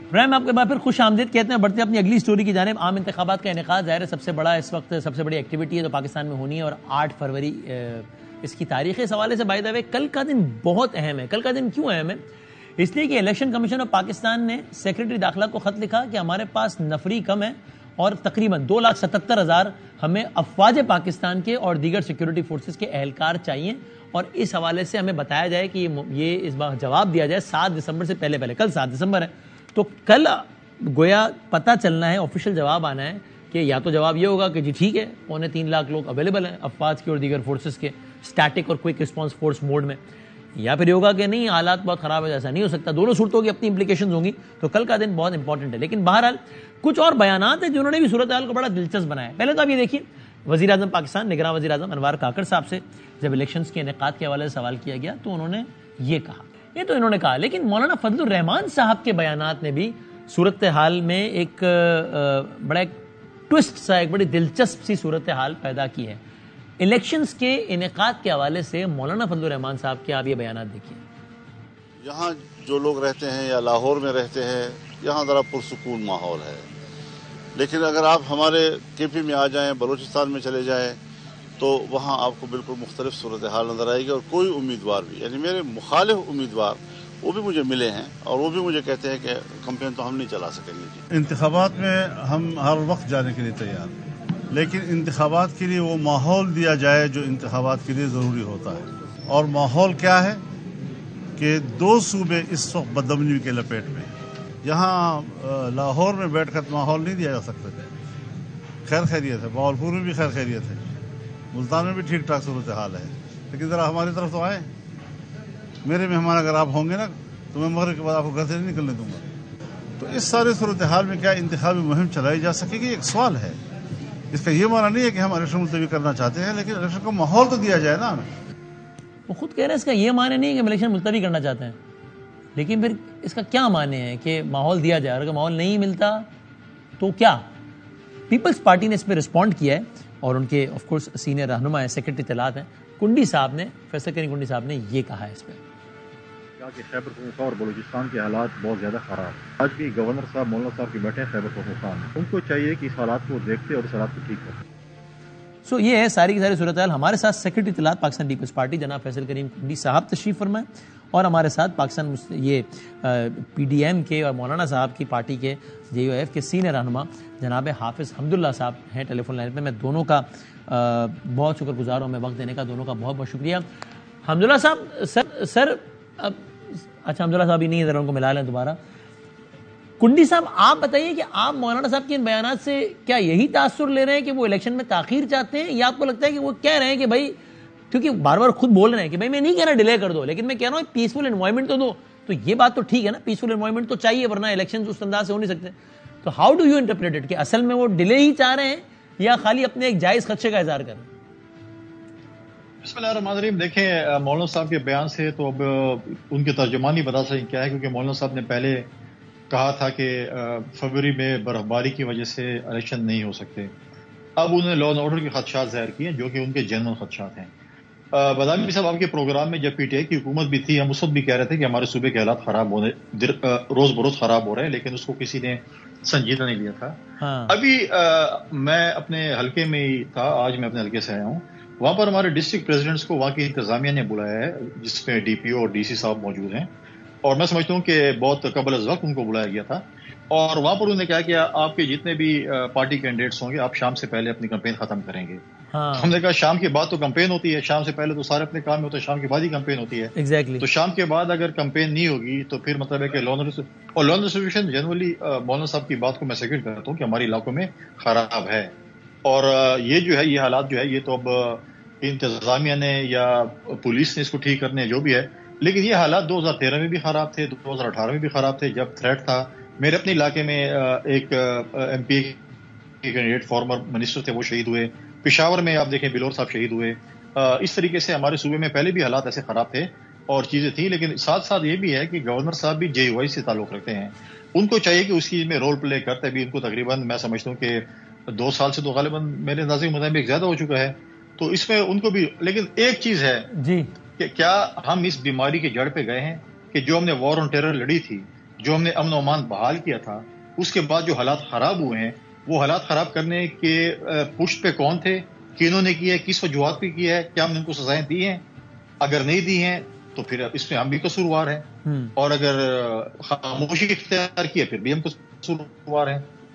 ابراہیم آپ کے بعد پھر خوش آمدید کہتے ہیں، بڑھتے ہیں اپنی اگلی سٹوری کی جانب۔ عام انتخابات کا انعقاد ظاہر ہے سب سے بڑا اس وقت سب سے بڑی ایکٹیویٹی ہے جو پاکستان میں ہونی ہے، اور 8 فروری اس کی تاریخ ہے۔ اس حوالے سے بائی دا وے کل کا دن بہت اہم ہے۔ کل کا دن کیوں اہم ہے؟ اس لیے کہ الیکشن کمیشن آف پاکستان نے سیکرٹری داخلہ کو خط لکھا کہ ہمارے پاس نفری کم ہے اور تقریباً 2,77,000 ہمیں افواج پاکستان کے اور دیگر سیکیورٹی فورسز کے اہلکار چاہیے، اور اس حوالے سے ہمیں بتایا جائے کہ یہ اس بار جواب دیا جائے 7 دسمبر سے پہلے۔ کل 7 دسمبر ہے، تو کل گویا پتہ چلنا ہے، آفیشیل جواب آنا ہے کہ یا تو جواب یہ ہوگا کہ جی ٹھیک ہے 3.25 لاکھ لوگ اویلیبل ہیں افواج کے اور دیگر فورسز کے اسٹیٹک اور کوئک رسپانس فورس موڈ میں، یا پھر یہ ہوگا کہ نہیں حالات بہت خراب ہے، ایسا نہیں ہو سکتا۔ دونوں صورتوں کی اپنی امپلیکیشنز ہوں گی، تو کل کا دن بہت امپورٹنٹ ہے۔ لیکن بہرحال کچھ اور بیانات ہیں جنہوں نے بھی صورتحال کو بڑا دلچسپ بنایا ہے۔ پہلے تو آپ یہ دیکھیے، وزیر اعظم پاکستان نگراں وزیر اعظم انوار کاکڑ صاحب سے جب الیکشنز کے انعقاد کے حوالے سے سوال کیا گیا تو انہوں نے یہ کہا، یہ تو انہوں نے کہا، لیکن مولانا فضل الرحمان صاحب کے بیانات نے بھی صورتحال میں ایک بڑا ایک ٹوسٹ سا، ایک بڑی دلچسپ سی صورتحال پیدا کی ہے۔ الیکشنز کے انعقاد کے حوالے سے مولانا فضل الرحمان صاحب کے آپ یہ بیانات دیکھیے۔ یہاں جو لوگ رہتے ہیں یا لاہور میں رہتے ہیں، یہاں ذرا پرسکون ماحول ہے، لیکن اگر آپ ہمارے کے پی میں آ جائیں، بلوچستان میں چلے جائیں، تو وہاں آپ کو بالکل مختلف صورتحال نظر آئے گی، اور کوئی امیدوار بھی، یعنی میرے مخالف امیدوار وہ بھی مجھے ملے ہیں اور وہ بھی مجھے کہتے ہیں کہ کمپین تو ہم نہیں چلا سکیں گے جی۔ انتخابات میں ہم ہر وقت جانے کے لیے تیار ہیں، لیکن انتخابات کے لیے وہ ماحول دیا جائے جو انتخابات کے لیے ضروری ہوتا ہے، اور ماحول کیا ہے کہ 2 صوبے اس وقت بدامنی کے لپیٹ میں، یہاں لاہور میں بیٹھ کر ماحول نہیں دیا جا سکتا، خیر خیریت ہے، باولپور میں بھی خیر خیریت ہے، ملتان میں بھی ٹھیک ٹھاک صورتحال ہے، لیکن ذرا ہماری طرف تو آئیں، میرے مہمان اگر آپ ہوں گے نا تو میں مغرب کے بعد آپ کو گھر سے نہیں نکلنے دوں گا۔ تو اس سارے صورتحال میں کیا انتخابی مہم چلائی جا سکے گی، ایک سوال ہے۔ اس کا یہ معنی نہیں ہے کہ ہم الیکشن ملتوی کرنا چاہتے ہیں، لیکن الیکشن کا ماحول تو دیا جائے نا ہمیں۔ وہ خود کہہ رہے ہیں اس کا یہ معنی نہیں ہے کہ ہم الیکشن ملتوی کرنا چاہتے ہیں، لیکن پھر اس کا کیا معنی ہے کہ ماحول دیا جائے، اور اگر ماحول نہیں ملتا تو کیا؟ پیپلز پارٹی نے اس پہ رسپونڈ کیا ہے، اور ان کے آف کورس سینئر رہنما ہیں، سیکرٹری اطلاعات ہیں کنڈی صاحب نے، فیصل کریم کنڈی صاحب نے یہ کہا ہے اس پہ کہ خیبر پختونخوا اور بلوچستان کے حالات بہت زیادہ خراب۔ آج بھی گورنر صاحب مولانا صاحب کے بیٹھے ہیں خیبر پختونخوا میں، ان کو چاہیے کہ اس حالات کو دیکھتے اور اس حالات کو ٹھیک کریں۔ سو یہ ہے ساری کی ساری صورتحال۔ ہمارے ساتھ سیکرٹری اطلاعات پاکستان پیپلز پارٹی جناب فیصل کریم کنڈی صاحب تشریف فرمائے، اور ہمارے ساتھ پاکستان یہ پی ڈی ایم کے اور مولانا صاحب کی پارٹی کے جے یو ایف کے سینئر رہنما جناب حافظ حمداللہ صاحب ہیں ٹیلی فون لائن پہ۔ میں دونوں کا بہت شکر گزار ہوں، میں وقت دینے کا دونوں کا بہت بہت شکریہ۔ حمداللہ صاحب سر اچھا حمداللہ صاحب ہی نہیں ہے، ذرا ان کو ملا لیں دوبارہ۔ کنڈی صاحب آپ بتائیے کہ آپ مولانا صاحب کے ان بیانات سے کیا یہی تاثر لے رہے ہیں کہ وہ الیکشن میں تاخیر چاہتے ہیں، یا آپ کو لگتا ہے کہ وہ کہہ رہے ہیں کہ بھائی، کیونکہ بار بار خود بول رہے ہیں کہ بھائی میں نہیں کہہ رہا ڈیلے کر دو، لیکن میں کہہ رہا ہوں پیسفل انوائرمنٹ تو دو، تو یہ بات تو ٹھیک ہے نا، پیسفل انوائرمنٹ تو چاہیے، ورنہ الیکشن اس انداز سے ہو نہیں سکتے۔ تو how do you interpret it کہ اصل میں وہ ڈیلے ہی چاہ رہے ہیں یا خالی اپنے ایک جائز خدشے کا اظہار کر رہے ہیں؟ بسم اللہ الرحمن الرحیم۔ دیکھیں مولانا صاحب کے بیان سے تو اب ان کے ترجمانی بتا سکیں کیا ہے، کیونکہ مولانا صاحب نے پہلے کہا تھا کہ فروری میں برف باری کی وجہ سے الیکشن نہیں ہو سکتے۔ اب انہوں نے لا اینڈ آرڈر کے خدشات ظاہر کیے جو کہ ان کے جنرل خدشات ہیں۔ بادامی صاحب آپ کے پروگرام میں جب پی ٹی آئی کی حکومت بھی تھی، ہم اس وقت بھی کہہ رہے تھے کہ ہمارے صوبے کے حالات خراب ہو رہے، روز بروز خراب ہو رہے ہیں، لیکن اس کو کسی نے سنجیدہ نہیں لیا تھا۔ ابھی میں اپنے حلقے میں ہی تھا، آج میں اپنے حلقے سے آیا ہوں، وہاں پر ہمارے ڈسٹرکٹ پریزیڈنٹس کو وہاں کی انتظامیہ نے بلایا ہے، جس میں ڈی پی او اور ڈی سی صاحب موجود ہیں، اور میں سمجھتا ہوں کہ بہت قبل از وقت ان کو بلایا گیا تھا، اور وہاں پر انہوں نے کہا کہ آپ کے جتنے بھی پارٹی کینڈیڈیٹس ہوں گے آپ شام سے پہلے اپنی کمپین ختم کریں گے۔ ہم نے کہا شام کے بعد تو کمپین ہوتی ہے، شام سے پہلے تو سارے اپنے کام میں ہوتے ہیں، شام کے بعد ہی کمپین ہوتی ہے۔ ایگزیکٹلی۔ تو شام کے بعد اگر کمپین نہیں ہوگی تو پھر مطلب ہے کہ لان ڈسٹریبیوشن جنرلی مولانا صاحب کی بات کو میں سیکنڈ کرتا ہوں کہ ہمارے علاقوں میں خراب ہے، اور یہ جو ہے یہ حالات جو ہے یہ تو اب انتظامیہ نے یا پولیس نے اس کو ٹھیک کرنے جو بھی ہے، لیکن یہ حالات 2013 میں بھی خراب تھے، 2018 میں بھی خراب تھے جب تھریٹ تھا۔ میرے اپنے علاقے میں ایک ایم پی کے کینڈیڈیٹ فارمر منسٹر تھے، وہ شہید ہوئے۔ پشاور میں آپ دیکھیں بلور صاحب شہید ہوئے۔ اس طریقے سے ہمارے صوبے میں پہلے بھی حالات ایسے خراب تھے اور چیزیں تھیں، لیکن ساتھ ساتھ یہ بھی ہے کہ گورنر صاحب بھی جے یو آئی سے تعلق رکھتے ہیں، ان کو چاہیے کہ اس چیز میں رول پلے کرتے بھی، ان کو تقریباً میں سمجھتا ہوں کہ 2 سال سے تو غالباً میرے اندازے کے مطابق زیادہ ہو چکا ہے، تو اس میں ان کو بھی، لیکن ایک چیز ہے جی کہ کیا ہم اس بیماری کے جڑ پہ گئے ہیں کہ جو ہم نے وار آن ٹیرر لڑی تھی جو ہم نے امن و امان بحال کیا تھا، اس کے بعد جو حالات خراب ہوئے ہیں، وہ حالات خراب کرنے کے پشت پہ کون تھے، کنہوں نے کیا ہے، کس وجوہات پہ کیا ہے، کیا ہم نے ان کو سزائیں دی ہیں؟ اگر نہیں دی ہیں تو پھر اس میں ہم بھی قصوروار ہیں، اور اگر خاموشی اختیار کی ہے پھر بھی ہم قصوروار ہیں.